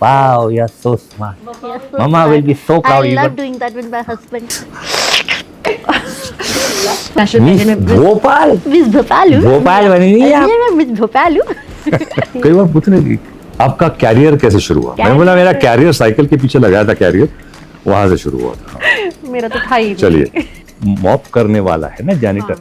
Wow, you're so smart. Mama will be so proud of you. I love doing that with my husband. Miss Bhopal Miss Bhopalu. Bhopal बनेंगी आप। मैं Miss Bhopalu. कई बार पूछने लगी आपका career कैसे शुरू हुआ? मैंने बोला मेरा कैरियर साइकिल के पीछे लगाया था, कैरियर वहां से शुरू हुआ था। मेरा तो था ही। चलिए, मॉप करने वाला है ना जैनिटर,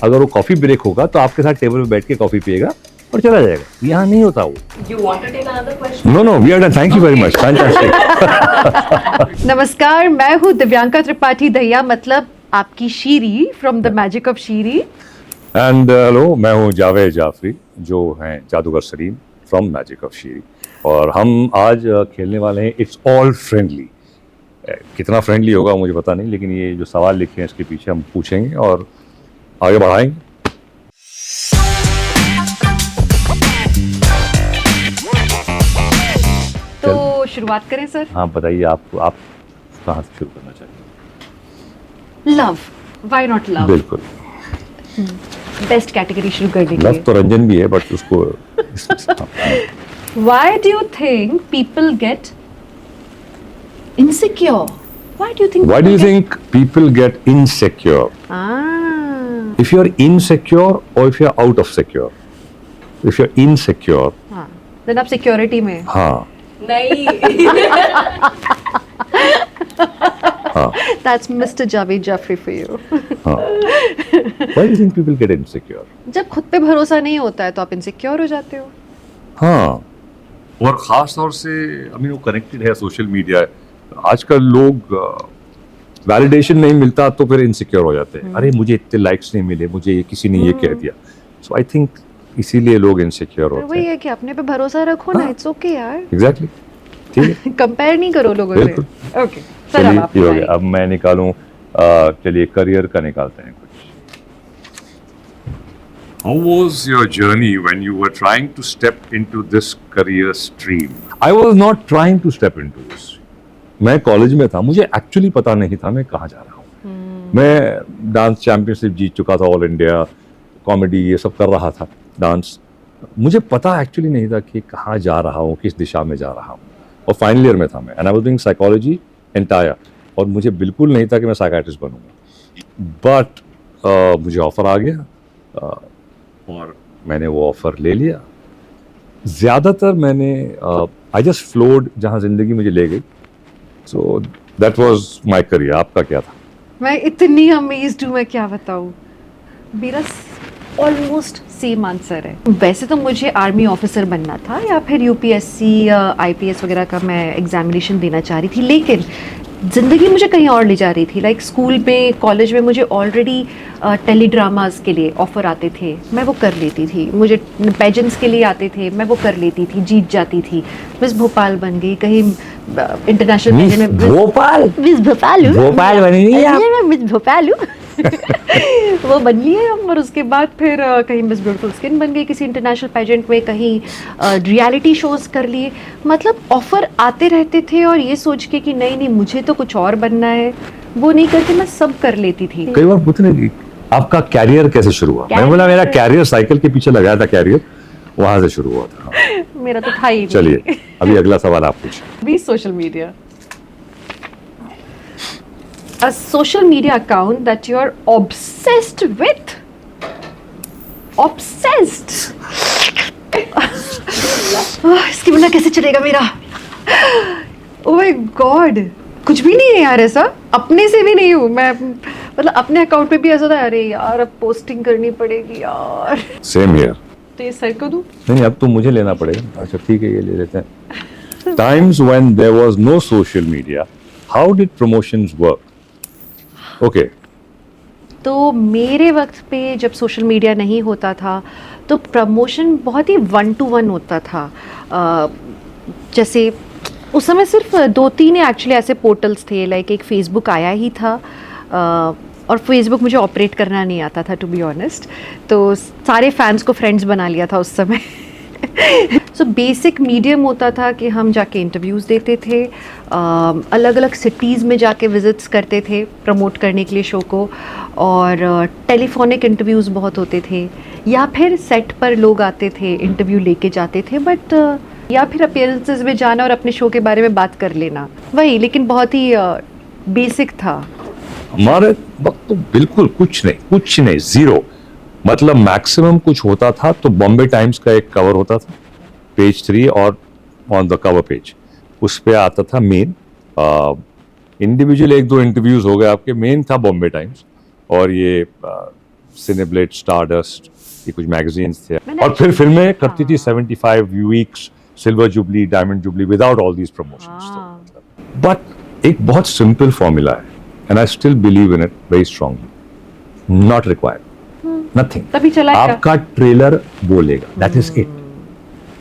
अगर वो कॉफी ब्रेक होगा तो आपके साथ टेबल पे बैठ के कॉफी पिएगा और चला जाएगा। यहाँ नहीं होता वो। You want to take another question? No we are done, thank you very much, fantastic. नमस्कार, मैं हूँ दिव्यांका त्रिपाठी दहिया, मतलब आपकी Sheeri from the magic of Sheeri. And hello, मैं हूँ जावेद जाफरी, जो हैं जादूगर Salim from magic of Sheeri, और हम आज खेलने वाले हैं इट्स ऑल फ्रेंडली। कितना फ्रेंडली होगा मुझे पता नहीं, लेकिन ये जो सवाल लिखे हैं इसके पीछे हम पूछेंगे और आगे बढ़ाएंगे। तो शुरुआत करें सर। हाँ बताइए, आप कहाँ से शुरू करना चाहिए? Love, why not love? बिल्कुल, बेस्ट कैटेगरी शुरू कर लव देंगे। तो रंजन भी है, बट उसको Why do you think people get insecure? Why do you think? Why do you think people get insecure? Ah, If you're insecure or if you're out of secure? If you're insecure, हाँ, then आप security में। हाँ, नहीं. हाँ, That's Mr. Javed Jaffrey for you. हाँ. Why do you think people get insecure? जब खुद पे भरोसा नहीं होता है तो आप इनसिक्योर हो जाते हो। हाँ, और खास तौर से वो कनेक्टेड है सोशल मीडिया। आजकल लोग वैलिडेशन नहीं मिलता तो फिर इनसिक्योर हो जाते हैं। अरे मुझे इतने लाइक्स नहीं मिले, मुझे ये किसी ने ये कह दिया। सो आई थिंक इसीलिए लोग इनसिक्योर पर होते वही हैं। है कि अपने पे भरोसा रखो ना, इट्स ओके यार। एग्जैक्टली, ठीक है। कंपेयर नहीं करो लोगों से। बिल्कुल। ओके, सर अब चलिए आप ये हो गया, बताइए। अब मैं निकालूं। चलिए करियर का निकालते हैं कुछ। How was your journey when you were trying to step into this career stream? I was not trying to step into this. मैं कॉलेज में था, मुझे एक्चुअली पता नहीं था मैं कहाँ जा रहा हूँ। मैं डांस चैंपियनशिप जीत चुका था, ऑल इंडिया कॉमेडी ये सब कर रहा था, डांस। मुझे पता एक्चुअली नहीं था कि कहाँ जा रहा हूँ, किस दिशा में जा रहा हूँ। और फाइनल ईयर में था मैं, and I was doing psychology entire, और मुझे बिल्कुल नहीं था कि मैं साइकाइट्रिस्ट बनूंगा। बट मुझे ऑफर आ गया और मैंने वो ऑफर ले लिया। ज़्यादातर मैंने आई जस्ट फ्लोड जहाँ ज़िंदगी मुझे ले गई। So that was my career. आपका क्या था? मैं इतनी अमेज्ड हूँ, मैं क्या बताऊँ। मेरा ऑलमोस्ट सेम आंसर है। वैसे तो मुझे आर्मी ऑफिसर बनना था या फिर यूपीएससी या आईपीएस वगैरह का मैं एग्जामिनेशन देना चाह रही थी, लेकिन ज़िंदगी मुझे कहीं और ले जा रही थी। लाइक स्कूल में, कॉलेज में मुझे ऑलरेडी टेलीड्रामास के लिए ऑफ़र आते थे, मैं वो कर लेती थी। मुझे पेजेंट्स के लिए आते थे, मैं वो कर लेती थी, जीत जाती थी। मिस भोपाल बन गई, कहीं इंटरनेशनल पेजेंट में भोपाल मिस भोपालू, भोपाल बनेंगी आप। मैं मिस भोपालू वो बन लिए हम। और उसके बाद फिर कहीं मिस ब्यूटीफुल स्किन बन गई किसी इंटरनेशनल पेजेंट में, कहीं रियलिटी शोज कर लिए। मतलब ऑफर आते रहते थे और ये सोच के कि नहीं नहीं मुझे तो कुछ और बनना है, वो नहीं करके मैं सब कर लेती थी। कई बार पूछने लगी आपका कैरियर कैसे शुरू हुआ? मैंने बोला मेरा कैरियर साइकिल के पीछे लगाया था, कैरियर वहां से शुरू हुआ था। मेरा तो था ही नहीं। चलिए अभी अगला सवाल आप पूछिए। भी social media, a social media account that you are obsessed with. Obsessed. इसके बिना कैसे चलेगा मेरा? Oh my God, कुछ भी नहीं है यार ऐसा, अपने से भी नहीं हूँ मैं। मतलब अपने अकाउंट पे भी ऐसा था, अरे यार अब पोस्टिंग करनी पड़ेगी यार। Same here. तो ये सर को दूँ? नहीं, अब तो मुझे लेना पड़ेगा। अच्छा ठीक है, ये ले लेते हैं। Times when there was no social media, how did promotions work? Okay तो मेरे वक्त पे जब सोशल मीडिया नहीं होता था तो प्रमोशन बहुत ही 1-to-1 होता था। जैसे उस समय सिर्फ 2-3 एक्चुअली ऐसे पोर्टल्स थे, लाइक एक फेसबुक आया ही था, और फेसबुक मुझे ऑपरेट करना नहीं आता था टू बी ऑनेस्ट, तो सारे फैंस को फ्रेंड्स बना लिया था उस समय। सो बेसिक मीडियम होता था कि हम जाके इंटरव्यूज़ देते थे, अलग अलग सिटीज़ में जाके विज़िट्स करते थे प्रमोट करने के लिए शो को, और टेलीफोनिक इंटरव्यूज़ बहुत होते थे, या फिर सेट पर लोग आते थे इंटरव्यू लेके जाते थे। बट या फिर अपीयरेंसेस में जाना और अपने शो के बारे में बात कर लेना, वही, लेकिन बहुत ही बेसिक था। हमारे वक्त तो बिल्कुल कुछ नहीं, जीरो। मतलब मैक्सिमम कुछ होता था तो बॉम्बे टाइम्स का एक कवर होता था, पेज 3, और ऑन द कवर पेज उस पे आता था मेन। इंडिविजुअल 1-2 इंटरव्यूज हो गए आपके, मेन था बॉम्बे टाइम्स और ये सिनेब्लेड, स्टारडस्ट, ये कुछ मैगजीन्स थे। और फिर फिल्में करती थी 75 weeks, silver jubilee, diamond jubilee, without all these promotions. But एक बहुत सिंपल फॉर्मूला है, and I still believe in it very strongly, not required, nothing. तभी चला क्या? आपका ट्रेलर बोलेगा, दैट इज इट।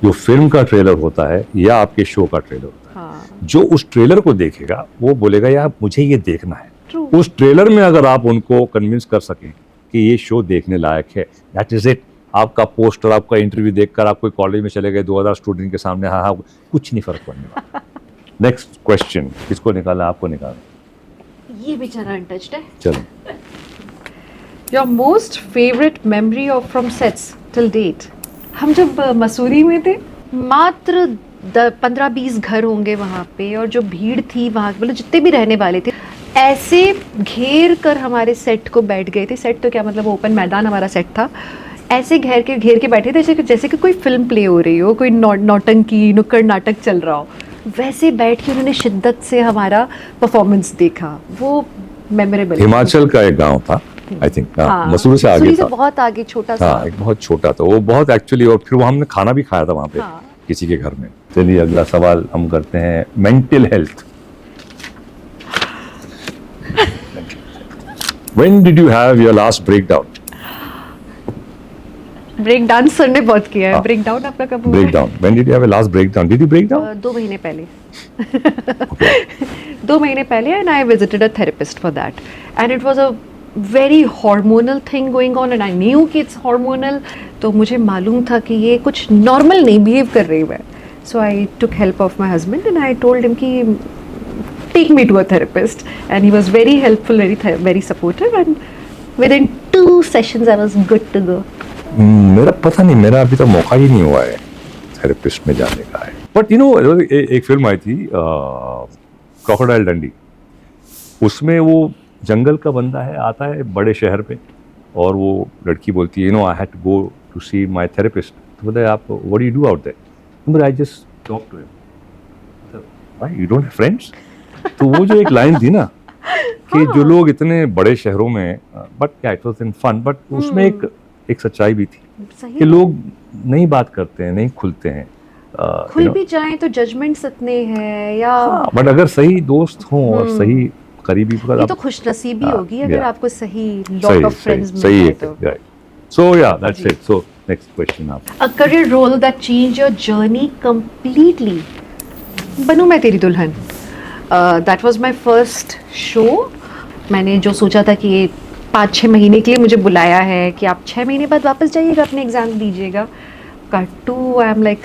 जो फिल्म का ट्रेलर होता है या आपके शो का ट्रेलर होता है, जो उस ट्रेलर को देखेगा वो बोलेगा यार मुझे ये देखना है। True. उस ट्रेलर में अगर आप उनको कन्विंस कर सकें कि ये शो देखने लायक है, दैट इज इट। आपका पोस्टर, आपका इंटरव्यू देखकर आप कोई कॉलेज में चले गए 2000 स्टूडेंट के सामने, हाँ कुछ नहीं फर्क पड़ने वाला। नेक्स्ट क्वेश्चन, किसको निकाला? आपको निकाला। ये बेचारा अनटच्ड है। चलो। Your most favourite memory of from sets till date? हम जब मसूरी में थे, मात्र 15-20 घर होंगे वहाँ पे, और जो भीड़ थी वहाँ, मतलब जितने भी रहने वाले थे, ऐसे घेर कर हमारे सेट को बैठ गए थे। सेट तो क्या, मतलब ओपन मैदान हमारा सेट था। ऐसे घेर के बैठे थे जैसे कि कोई फिल्म प्ले हो रही हो, कोई नौटंकी, नुक्कड़ नाटक चल रहा हो। वैसे बैठ के उन्होंने शिद्दत से हमारा परफॉर्मेंस देखा। वो मेमोरेबल। हिमाचल का एक गांव था, आई थिंक, मसूरी से आगे था, बहुत आगे, छोटा सा। हाँ, एक बहुत छोटा था वो, बहुत एक्चुअली। और फिर वो हमने खाना भी खाया था वहाँ पे, किसी के घर में। चलिए अगला सवाल हम करते हैं, mental health. When did you have your last breakdown? Break dance sir ने बहुत किया है। ब्रेक डाउन आपका कब हुआ? Break down. When did you have a last breakdown? Did you break down? 2 महीने पहले। 2 महीने पहले, and I visited a therapist for that, and it was a very hormonal thing going on, and I knew कि it's hormonal, तो मुझे मालूम था कि ये कुछ normal नहीं behave कर रही है। So I took help of my husband and I told him कि take me to a therapist, and he was very helpful, very supportive, and within 2 sessions I was good to go. मेरा पता नहीं, मेरा अभी तक मौका ही नहीं हुआ है थेरेपिस्ट में जाने का है। बट यू नो, एक फिल्म आई थी क्रोकोडाइल डंडी, उसमें वो जंगल का बंदा है, आता है बड़े शहर पे, और वो लड़की बोलती है, you know I had to go to see my therapist. तो बोलते आप, what do you do out there? But I just talk to him. Why you don't have friends? तो वो जो एक लाइन थी ना कि जो लोग इतने बड़े शहरों में, बट क्या, it was in fun, but उसमें एक सच्चाई भी थी कि लोग नहीं बात करते हैं, नहीं खुलते हैं। खुल भी जाएं तो जजमेंट्स इतने हैं, या बट अगर सही दोस्त हों और सही करीबी, ये तो खुशनसीबी होगी अगर आपको सही लॉट ऑफ फ्रेंड्स मिल सही जाए तो। So yeah that's it. So next question आप। A career role that change your journey completely? Banoo Main Teri Dulhann. That was my first show. मैंने जो सोचा था कि ये 5-6 महीने के लिए मुझे बुलाया है कि आप 6 महीने बाद वापस जाइएगा, अपने एग्जाम दीजिएगा। Cut to I am like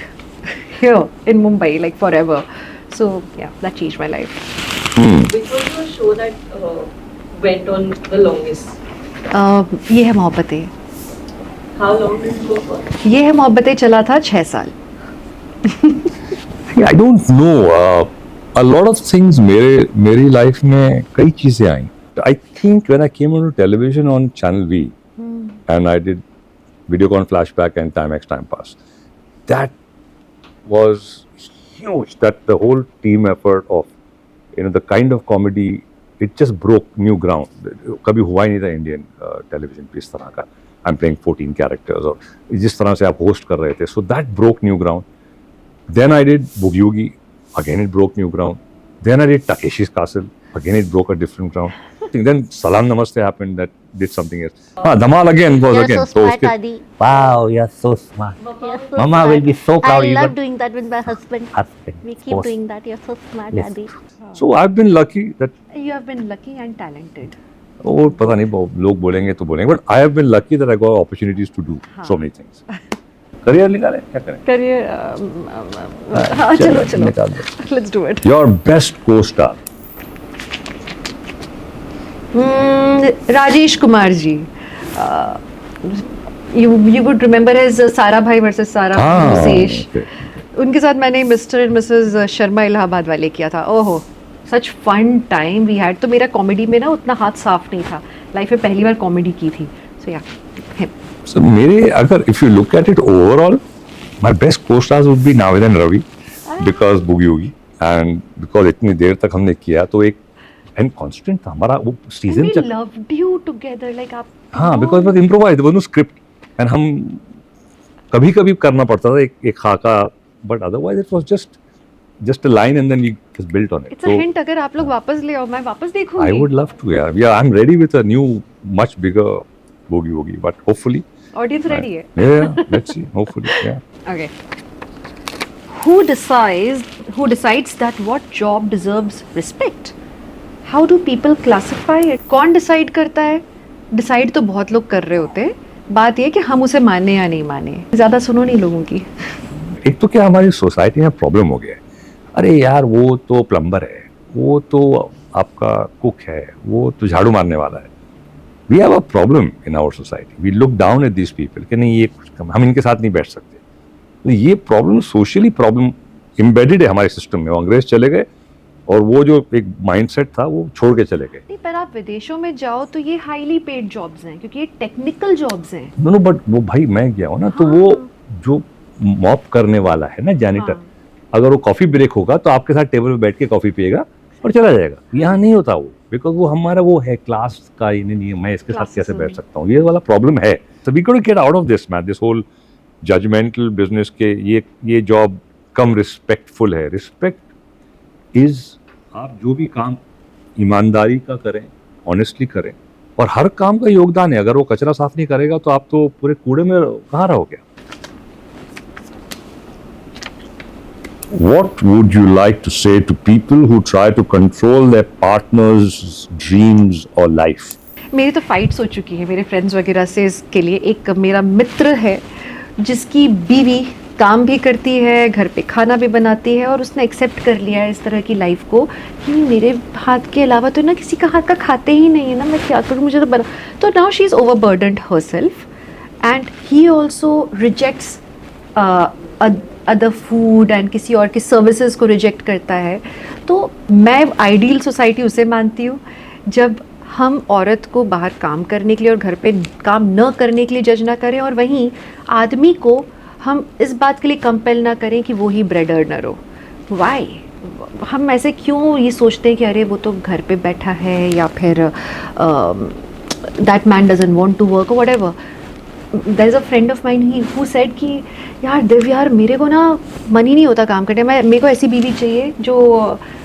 here in Mumbai, like forever. So yeah, that changed my life. Which was your show that went on the longest? ये है Mohabbatein. How long did it go for? ये है मोहब्बतें चला था 6 साल। I don't know, a lot of things मेरी life में कई चीजें आई। I think when I came onto television on Channel V, and I did Videocon Flashback and Timex Time Pass, that was huge. That the whole team effort of, you know, the kind of comedy, it just broke new ground. कभी हुआ ही नहीं था Indian television पे इस तरह का। I'm playing 14 characters, और जिस तरह से आप होस्ट कर रहे थे, so that broke new ground. Then I did Boogie Woogie, again it broke new ground. Then I did Takeshi's Castle, again it broke a different ground. Then Salam Namaste happened, that did something else. Dhamal again was You're again. so smart, Adi. Wow, you're so smart. You're so Mama will smart. be so proud. I You love got doing that with my husband. husband. We keep Boss. doing that. You're so smart, Yes. Adi. So I've been lucky that, You have been lucky and talented. और पता नहीं लोग बोलेंगे तो बोलेंगे, but I have been lucky that I got opportunities to do so many things. Career निकाले, क्या करें? करियर, हाँ चलो निकाल दो। Let's do it. Your best co-star? Rajesh Kumar ji. you would remember his सारा भाई वर्सेस सारा शेष। उनके साथ मैंने Mr and Mrs Sharma Allahabad वाले किया था. ओहो, such fun time we had. तो मेरा कॉमेडी में ना उतना हाथ साफ नहीं था. लाइफ में पहली बार कॉमेडी की थी. सो या So मेरे अगर if you look at it overall, my best co-stars would be Navid and Ravi because Boogie Woogie and because इतनी देर तक हमने किया तो एक and constant था हमारा वो season we loved you together like आप. हाँ because it was improvised, there was no script and हम कभी कभी करना पड़ता था एक खाका but otherwise it was just a line and then you just built on it. It's a hint. अगर आप लोग वापस ले आओ मैं वापस देखूंगी. I would love to, yeah. I'm ready with a new, much bigger Boogie Woogie, but hopefully. Audience ready है. Yeah, let's see. Hopefully, yeah. Okay. Who decides that what job deserves respect? How do people classify it? कौन decide करता है? Decide तो बहुत लोग कर रहे होते हैं. बात ये है कि हम उसे माने या नहीं माने. ज़्यादा सुनो नहीं लोगों की. एक तो क्या हमारी सोसाइटी में प्रॉब्लम हो गया है. अरे यार वो तो प्लम्बर है, वो तो आपका कुक है, वो तो झाड़ू मारने वाला है. We have a problem in our society. We look down at this people कि नहीं ये हम इनके साथ नहीं बैठ सकते. तो ये प्रॉब्लम सोशली प्रॉब्लम एम्बेडेड है हमारे सिस्टम में. वो अंग्रेज चले गए और वो जो एक माइंडसेट था वो छोड़ के चले गए. नहीं पर आप विदेशों में जाओ तो ये हाईली पेड जॉब्स हैं क्योंकि ये टेक्निकल जॉब्स हैं. नो बट वो भाई मैं गया हूँ ना तो वो जो मॉप करने वाला है ना जैनिटर, अगर वो कॉफी ब्रेक होगा तो आपके साथ टेबल पे बैठ के कॉफी पिएगा और चला जाएगा. यहाँ नहीं होता वो बिकॉज वो हमारा वो है क्लास का ये नहीं है. मैं इसके साथ कैसे बैठ सकता हूँ, ये वाला प्रॉब्लम है. So we got get out of this man, this whole judgmental business के. ये जॉब कम रिस्पेक्टफुल है. रिस्पेक्ट इज आप जो भी काम ईमानदारी का करें, ऑनेस्टली करें और हर काम का योगदान है. अगर वो कचरा साफ नहीं करेगा तो आप तो पूरे कूड़े में कहाँ रहोगे. What would you like to say to people who try to control their partner's dreams or life? मेरी तो फाइट्स हो चुकी है मेरे फ्रेंड्स वगैरह से इसके लिए. एक मेरा मित्र है जिसकी बीवी काम भी करती है, घर पे खाना भी बनाती है और उसने एक्सेप्ट कर लिया है इस तरह की लाइफ को कि मेरे हाथ के अलावा तो ना किसी का हाथ का खाते ही नहीं है ना, मैं क्या करूँ, मुझे तो बना. तो now she is overburdened herself and he also rejects other food and किसी और की सर्विसेज को रिजेक्ट करता है. तो मैं आइडियल सोसाइटी उसे मानती हूँ जब हम औरत को बाहर काम करने के लिए और घर पे काम न करने के लिए जज ना करें और वहीं आदमी को हम इस बात के लिए कंपेल ना करें कि वो ही ब्रेड अर्नर हो. वाई हम ऐसे क्यों ये सोचते हैं कि अरे वो तो घर पे बैठा है या फिर that man doesn't want to work और whatever. There is a friend of mine he who said कि यार दिव्य यार मेरे को ना मन ही नहीं होता काम करने. मेरे को ऐसी बीवी चाहिए जो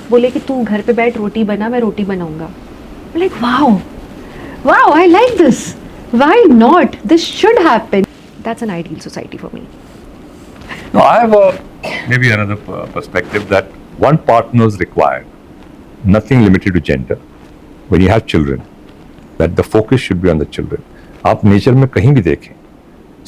बोले कि तू घर पे बैठ रोटी बना, मैं रोटी बनाऊंगा. Like wow I like this. Why not, this should happen. That's an ideal society for me. No, I have maybe another perspective that one partner is required. Nothing limited to gender. When you have children, that the focus should be on the children. आप nature में कहीं भी देखें,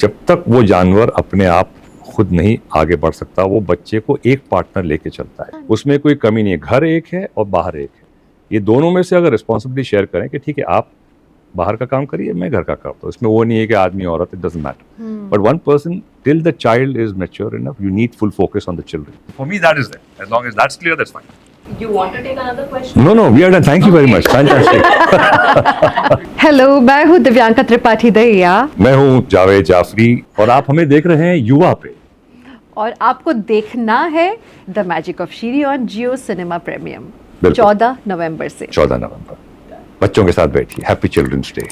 जब तक वो जानवर अपने आप खुद नहीं आगे बढ़ सकता, वो बच्चे को एक पार्टनर लेके चलता है. उसमें कोई कमी नहीं है. घर एक है और बाहर एक है. ये दोनों में से अगर रिस्पॉन्सिबिलिटी शेयर करें कि ठीक है आप बाहर का काम करिए, मैं घर का करता हूँ, इसमें वो नहीं है कि आदमी औरत, it doesn't matter. But one person till the child is mature enough, you need full focus on the children. For me that is there. As long as that's clear, that's fine. You want to take another question? No, we are done. Thank you very much. Fantastic. Hello, मैं हूँ दिव्यांका त्रिपाठी दहिया मैं हूँ जावेद जाफरी और आप हमें देख रहे हैं युवा पे. और आपको देखना है the magic of Shiri on Jio cinema premium बिल्कुल. 14 नवंबर से. 14 नवंबर. बच्चों के साथ बैठिए. Happy children's day.